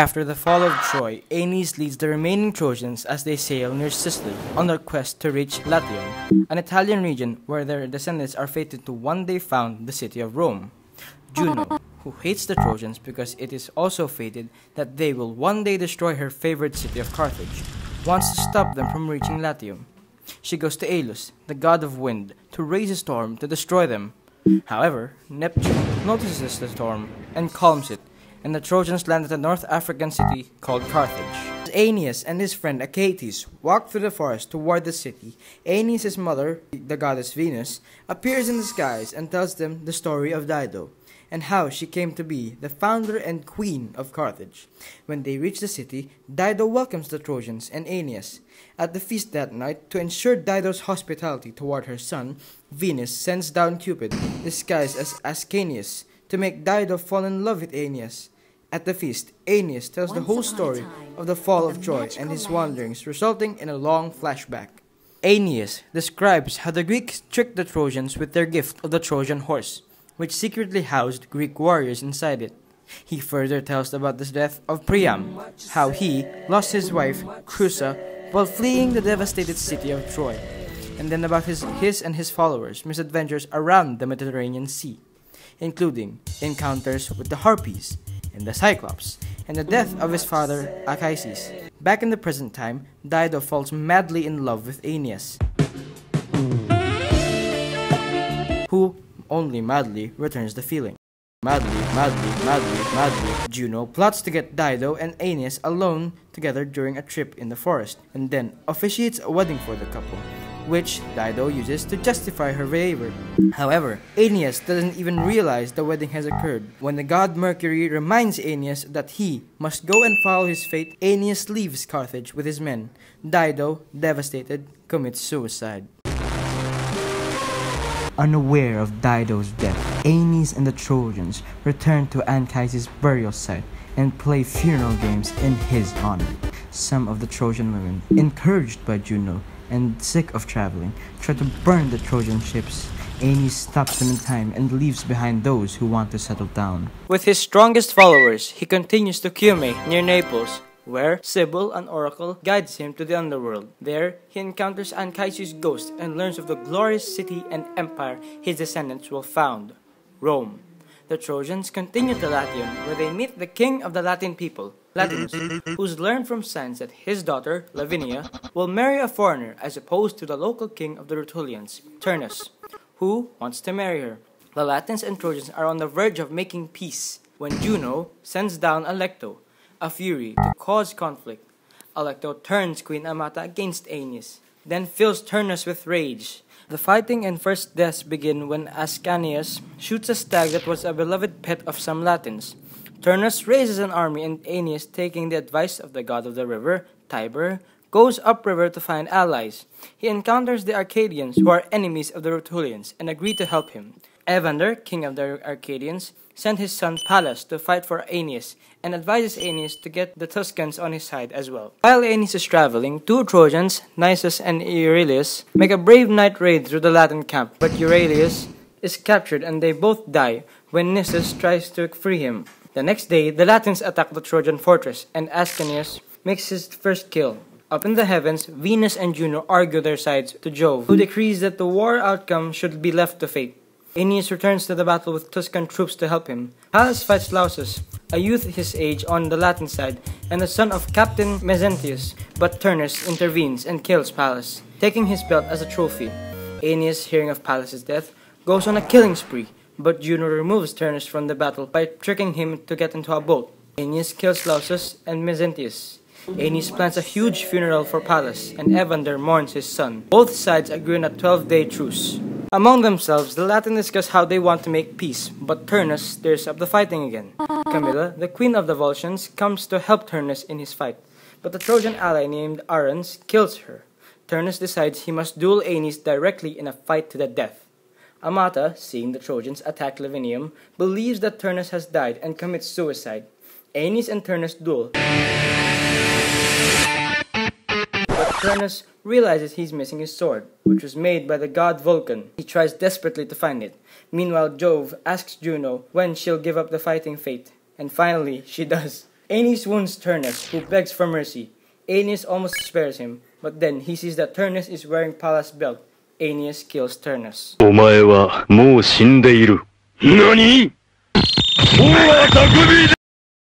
After the fall of Troy, Aeneas leads the remaining Trojans as they sail near Sicily on their quest to reach Latium, an Italian region where their descendants are fated to one day found the city of Rome. Juno, who hates the Trojans because it is also fated that they will one day destroy her favorite city of Carthage, wants to stop them from reaching Latium. She goes to Aeolus, the god of wind, to raise a storm to destroy them. However, Neptune notices the storm and calms it, and the Trojans land at a North African city called Carthage. As Aeneas and his friend Achates walk through the forest toward the city, Aeneas' mother, the goddess Venus, appears in the skies and tells them the story of Dido, and how she came to be the founder and queen of Carthage. When they reach the city, Dido welcomes the Trojans and Aeneas. At the feast that night, to ensure Dido's hospitality toward her son, Venus sends down Cupid, disguised as Ascanius, to make Dido fall in love with Aeneas. At the feast, Aeneas tells the whole story of the fall of Troy and his wanderings, resulting in a long flashback. Aeneas describes how the Greeks tricked the Trojans with their gift of the Trojan horse, which secretly housed Greek warriors inside it. He further tells about the death of Priam, how he lost his wife, Creusa, while fleeing the devastated city of Troy, and then about his and his followers' misadventures around the Mediterranean Sea, including encounters with the Harpies and the Cyclops, and the death of his father, Anchises. Back in the present time, Dido falls madly in love with Aeneas, who only madly returns the feeling. Madly, Juno plots to get Dido and Aeneas alone together during a trip in the forest, and then officiates a wedding for the couple, which Dido uses to justify her behavior. However, Aeneas doesn't even realize the wedding has occurred. When the god Mercury reminds Aeneas that he must go and follow his fate, Aeneas leaves Carthage with his men. Dido, devastated, commits suicide. Unaware of Dido's death, Aeneas and the Trojans return to Anchises' burial site and play funeral games in his honor. Some of the Trojan women, encouraged by Juno and sick of traveling, try to burn the Trojan ships. Aeneas stops them in time and leaves behind those who want to settle down. With his strongest followers, he continues to Cumae, near Naples, where Sibyl, an oracle, guides him to the underworld. There, he encounters Anchises' ghost and learns of the glorious city and empire his descendants will found, Rome. The Trojans continue to Latium, where they meet the king of the Latin people, Latinus, who's learned from signs that his daughter, Lavinia, will marry a foreigner as opposed to the local king of the Rutulians, Turnus, who wants to marry her. The Latins and Trojans are on the verge of making peace when Juno sends down Alecto, a fury, to cause conflict. Alecto turns Queen Amata against Aeneas, then fills Turnus with rage. The fighting and first deaths begin when Ascanius shoots a stag that was a beloved pet of some Latins. Turnus raises an army, and Aeneas, taking the advice of the god of the river, Tiber, goes upriver to find allies. He encounters the Arcadians, who are enemies of the Rutulians, and agree to help him. Evander, king of the Arcadians, sent his son Pallas to fight for Aeneas, and advises Aeneas to get the Tuscans on his side as well. While Aeneas is traveling, two Trojans, Nisus and Euryalus, make a brave night raid through the Latin camp, but Euryalus is captured and they both die when Nisus tries to free him. The next day, the Latins attack the Trojan fortress, and Ascanius makes his first kill. Up in the heavens, Venus and Juno argue their sides to Jove, who decrees that the war outcome should be left to fate. Aeneas returns to the battle with Tuscan troops to help him. Pallas fights Lausus, a youth his age on the Latin side, and the son of Captain Mezentius, but Turnus intervenes and kills Pallas, taking his belt as a trophy. Aeneas, hearing of Pallas' death, goes on a killing spree, but Juno removes Turnus from the battle by tricking him to get into a boat. Aeneas kills Lausus and Mezentius. Aeneas plans a huge funeral for Pallas, and Evander mourns his son. Both sides agree on a 12-day truce. Among themselves, the Latins discuss how they want to make peace, but Turnus stirs up the fighting again. Camilla, the queen of the Volscians, comes to help Turnus in his fight, but the Trojan ally named Aruns kills her. Turnus decides he must duel Aeneas directly in a fight to the death. Amata, seeing the Trojans attack Lavinium, believes that Turnus has died and commits suicide. Aeneas and Turnus duel, but Turnus realizes he's missing his sword, which was made by the god Vulcan. He tries desperately to find it. Meanwhile, Jove asks Juno when she'll give up the fighting fate, and finally, she does. Aeneas wounds Turnus, who begs for mercy. Aeneas almost spares him, but then he sees that Turnus is wearing Pallas' belt. Aeneas kills Turnus. お前はもう死んでいる。何？もう匠